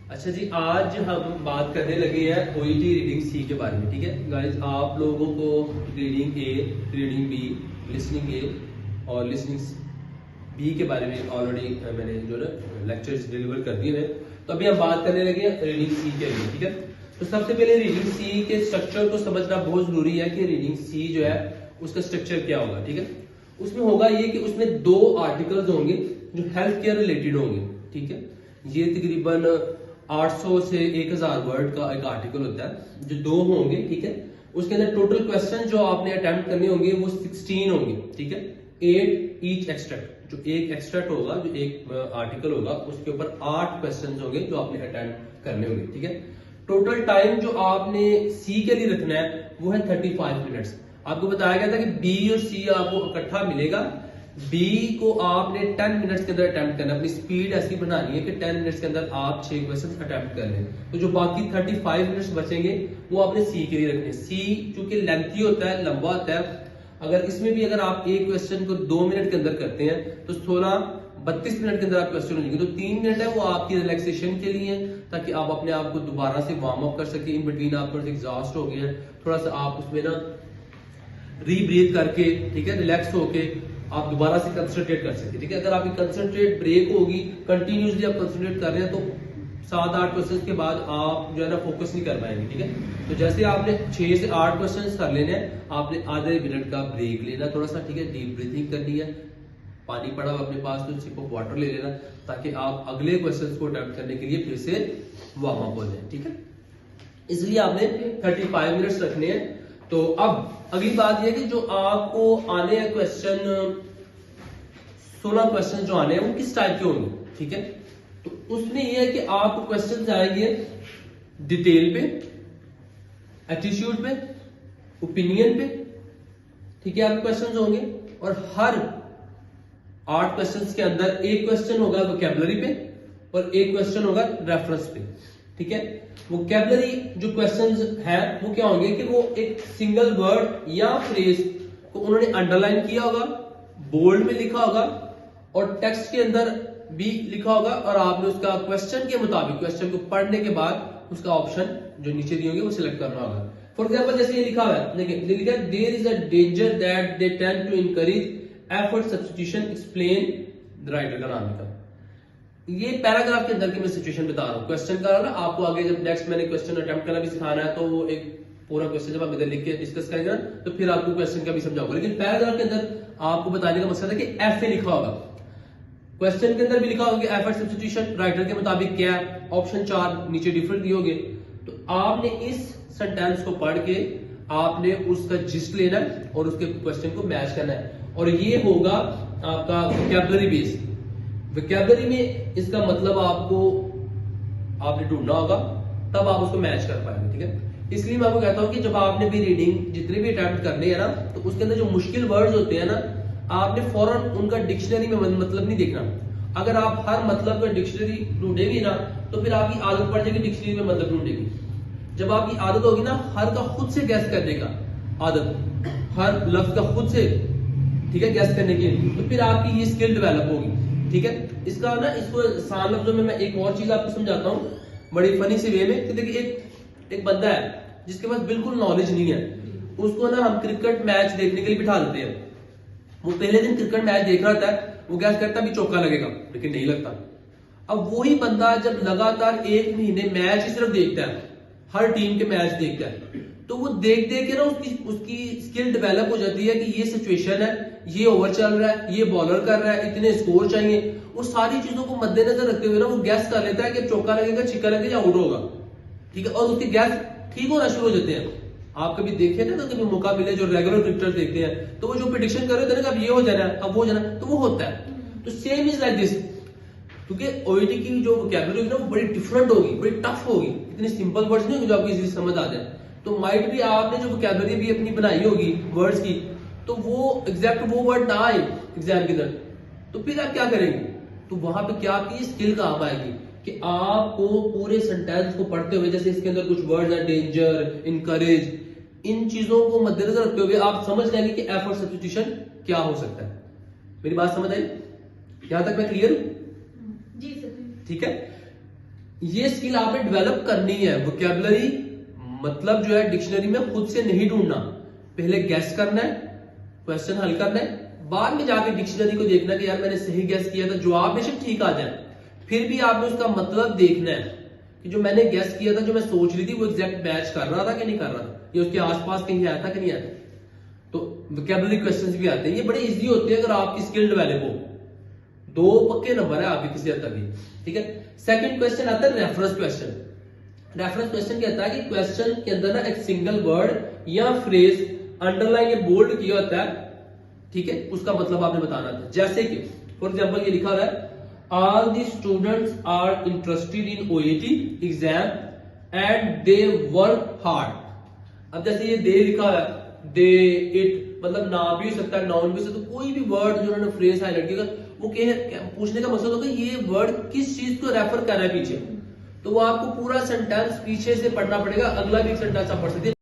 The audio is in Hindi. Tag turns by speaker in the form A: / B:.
A: अच्छा जी, आज हम बात करने लगे हैं ओईटी रीडिंग सी के बारे में। ठीक है गाइस, आप लोगों को reading A, reading B, listening A और लिसनिंग बी के बारे में ऑलरेडी मैंने जो ना लेक्चर्स डिलीवर कर दिए हैं। तो अभी हम बात करने लगे हैं रीडिंग सी के लिए। ठीक है, तो सबसे पहले रीडिंग सी के स्ट्रक्चर को समझना बहुत जरूरी है कि रीडिंग सी जो है उसका स्ट्रक्चर क्या होगा। ठीक है, उसमें होगा ये कि उसमें दो आर्टिकल्स होंगे जो हेल्थ केयर रिलेटेड होंगे। ठीक है, ये तकरीबन 800 से 1000 वर्ड का एक आर्टिकल होता है जो दो होंगे। ठीक है, उसके अंदर टोटल क्वेश्चन जो आपने अटेम्प्ट करने होंगे वो 16 होंगे। ठीक है, 8 ईच एक्सट्रैक्ट, जो एक एक्सट्रैक्ट होगा, जो एक आर्टिकल होगा उसके ऊपर 8 क्वेश्चन होंगे जो आपने अटेम्प्ट करने होंगे। ठीक है, टोटल टाइम जो आपने सी के लिए रखना है वो है 35 मिनट्स। आपको बताया गया था कि बी और सी आपको इकट्ठा मिलेगा। बी को आपने 10 मिनट्स के अंदर अटेम्प्ट करना है। अपनी स्पीड ऐसी बनानी है कि 10 मिनट्स के अंदर आप 6 क्वेश्चन अटेम्प्ट कर लें। तो जो बाकी 35 मिनट्स बचेंगे वो आपने सी के लिए रखने। सी चूंकि लेंथी होता है, लंबा होता है, अगर इसमें भी अगर आप एक क्वेश्चन को 2 मिनट के अंदर करते हैं तो 32 मिनट के अंदर आप क्वेश्चन हो जाएंगे। तो 3 मिनट है वो आपकी रिलैक्सेशन के लिए है, ताकि आप अपने आप को दोबारा से वार्म अप कर सके। इन बिटवीन आप थोड़ा सा एग्जॉस्ट हो गए हैं, थोड़ा सा आप उसमें ना रीब्रीथ करके, ठीक है, रिलैक्स होके आप दोबारा से कंसंट्रेट कर सकते। ठीक है, अगर आपकी कंसंट्रेट ब्रेक होगी, कंटिन्यूसली आप कंसंट्रेट कर रहे हैं तो 7-8 क्वेश्चन के बाद आप जो है ना फोकस नहीं कर पाएंगे। ठीक है, तो जैसे आपने 6 से 8 क्वेश्चन कर लेने हैं, आपने आधे मिनट का ब्रेक लेना थोड़ा सा। ठीक है, डीप ब्रीथिंग करनी है, पानी पड़ा हो अपने पास तो सिप ऑफ वाटर ले लेना, ताकि आप अगले क्वेश्चन को अटेम्प्ट करने के लिए फिर से वार्म अप हो जाए। ठीक है, इसलिए आपने 35 मिनट्स रखने हैं। तो अब अगली बात यह कि जो आपको आने हैं क्वेश्चन, 16 क्वेश्चन जो आने हैं वो किस टाइप के होंगे। ठीक है, तो उसमें यह है कि आपको क्वेश्चन आएंगे डिटेल पे, एटीट्यूड पे, ओपिनियन पे। ठीक है, आपके क्वेश्चन होंगे और हर 8 क्वेश्चंस के अंदर एक क्वेश्चन होगा वोकैबुलरी पे और एक क्वेश्चन होगा रेफरेंस पे। ठीक है, वोकैबुलरी जो क्वेश्चंस है वो क्या होंगे कि वो एक सिंगल वर्ड या फ्रेज को उन्होंने अंडरलाइन किया होगा, बोल्ड में लिखा होगा और टेक्स्ट के अंदर भी लिखा होगा, और आपने उसका क्वेश्चन के मुताबिक, क्वेश्चन को पढ़ने के बाद उसका ऑप्शन जो नीचे दिए होंगे वो सिलेक्ट करना होगा। फॉर एग्जाम्पल जैसे ये लिखा हुआ है, देखिए लिखा है there is a danger that they tend to encourage effort substitution explain writer का नाम लिखा। ये पैराग्राफ के अंदर की मैं सिचुएशन बता रहा हूँ, क्वेश्चन का ना। आपको आगे जब नेक्स्ट मैंने क्वेश्चन अटेम्प्ट करना भी सिखाना है तो वो एक पूरा क्वेश्चन जब आप इधर लिख के डिस्कस करेंगे तो फिर आपको क्वेश्चन का भी समझाऊंगा। लेकिन पैराग्राफ के अंदर आपको बताने का मकसद है कि एफ लिखा होगा, क्वेश्चन के अंदर भी लिखा होगा कि एफर्ट सब्स्टिट्यूशन राइटर के मुताबिक क्या है, ऑप्शन 4 नीचे डिफरेंट दिए होंगे। तो आपने इस सेंटेंस को पढ़ के आपने उसका जिस्ट लेना है और उसके क्वेश्चन को मैच करना है, और ये होगा आपका वोकैबुलरी बेस। वोकैबुलरी में इसका मतलब आपने ढूंढना होगा, तब आप उसको मैच कर पाएंगे। ठीक है, इसलिए मैं आपको कहता हूं कि जब आपने भी रीडिंग जितने भी अटेम्प्ट करने हैं ना, तो उसके अंदर जो मुश्किल वर्ड्स होते हैं ना, आपने फौरन उनका डिक्शनरी में मतलब नहीं देखना। अगर आप हर मतलब का डिक्शनरी ढूंढेंगे ना तो फिर आपकी आदत पड़ जाएगी डिक्शनरी में मतलब ढूंढेगी। जब आपकी आदत होगी ना हर का खुद से गैस करने का आदत, हर लफ्ज का खुद से, ठीक है, गैस करने की, तो फिर आपकी ये स्किल डेवलप होगी। ठीक है, इसका ना, इसको आसान लफ्जों में मैं एक और चीज आपको समझाता हूँ बड़ी फनी सी वे में। कि देखिए एक बंदा है जिसके पास बिल्कुल नॉलेज नहीं है, उसको ना हम क्रिकेट मैच देखने के लिए बिठा देते हैं। वो पहले दिन क्रिकेट मैच देख रहा था, वो गैस करता भी चौका लगेगा, लेकिन नहीं लगता। अब वही बंदा जब लगातार 1 महीने मैच ही सिर्फ देखता है, हर टीम के मैच देखता है, तो वो देख देख के ना उसकी स्किल डेवलप हो जाती है कि ये सिचुएशन है, ये ओवर चल रहा है, ये बॉलर कर रहा है, इतने स्कोर चाहिए। वो सारी चीजों को मद्देनजर रखते हुए ना वो गैस कर लेता है कि चौका लगेगा, छिक्का लगेगा या आउट होगा। ठीक है, और उसके गैस ठीक होना शुरू हो जाते हैं। आप कभी देखे ना, तो कभी मौका मिले जो रेगुलर क्रिकेटर देखते हैं, तो वो जो प्रेडिक्शन कर रहे थे ना, अब ये हो जाना है, अब वो हो जाना, तो वो होता है। तो सेम इज लाइक दिस, क्योंकि ओईटी की जो वोकैबुलरी होगी ना वो बड़ी डिफरेंट होगी, बड़ी टफ होगी, इतनी सिंपल वर्ड्स नहीं होंगे जो आपको इजीली समझ आ जाए। तो माइट भी आपने जो वोकैबुलरी भी अपनी बनाई होगी वर्ड्स की, तो वो एग्जैक्ट वो वर्ड ना आए एग्जाम के अंदर, तो फिर आप क्या करेंगे? तो वहां पे क्या आपकी स्किल काम आएगी कि आपको पूरे सेंटेंस को पढ़ते हुए, जैसे इसके अंदर कुछ वर्ड्स हैं, डेंजर, इनकरेज, इन चीजों को मद्देनजर रखते हुए आप समझ लेंगे कि एफर्ट सब्स्टिट्यूशन क्या हो सकता है। मेरी बात समझ आई? यहां तक मैं क्लियर हूं?
B: जी सर।
A: ठीक है, ये स्किल आपने डेवलप करनी है। वोकैबुलरी मतलब जो है डिक्शनरी में खुद से नहीं ढूंढना, पहले गैस करना है, क्वेश्चन हल करना है, बाद में जाके डिक्शनरी को देखना कि यार मैंने सही गैस किया था, जवाब बेशक ठीक आ जाए, फिर भी आपने उसका मतलब देखना है कि जो मैंने गैस किया था, जो मैं सोच रही थी, वो एग्जैक्ट मैच कर रहा था कि नहीं कर रहा था, या उसके आसपास कहीं आया था कि नहीं आया। तो वोकैबुलरी क्वेश्चंस भी आते हैं, ये बड़े इजी होते हैं अगर आपकी स्किल डेवलप हो। 2 पक्के नंबर है आपके किसी हद तक, ठीक है। सेकंड क्वेश्चन आता है रेफरेंस क्वेश्चन। रेफरेंस क्वेश्चन कहता है कि क्वेश्चन के अंदर ना एक सिंगल वर्ड या फ्रेज अंडरलाइन या बोल्ड किया होता है, ठीक है, उसका मतलब आपने बताना था। जैसे कि फॉर एग्जांपल ये लिखा हुआ है all the students are interested in OAT exam and they work hard. अब जैसे ये दे लिखा हुआ है, दे, इट, मतलब नाम भी हो सकता है, नाउन भी हो सकता है, तो कोई भी वर्ड जो उन्होंने फ्रेज हाईलाइट किया, वो पूछने का मकसद होगा ये वर्ड किस चीज को रेफर कर रहा है पीछे, तो वो आपको पूरा सेंटेंस पीछे से पढ़ना पड़ेगा, अगला भी सेंटेंस आप पढ़ सकते हैं।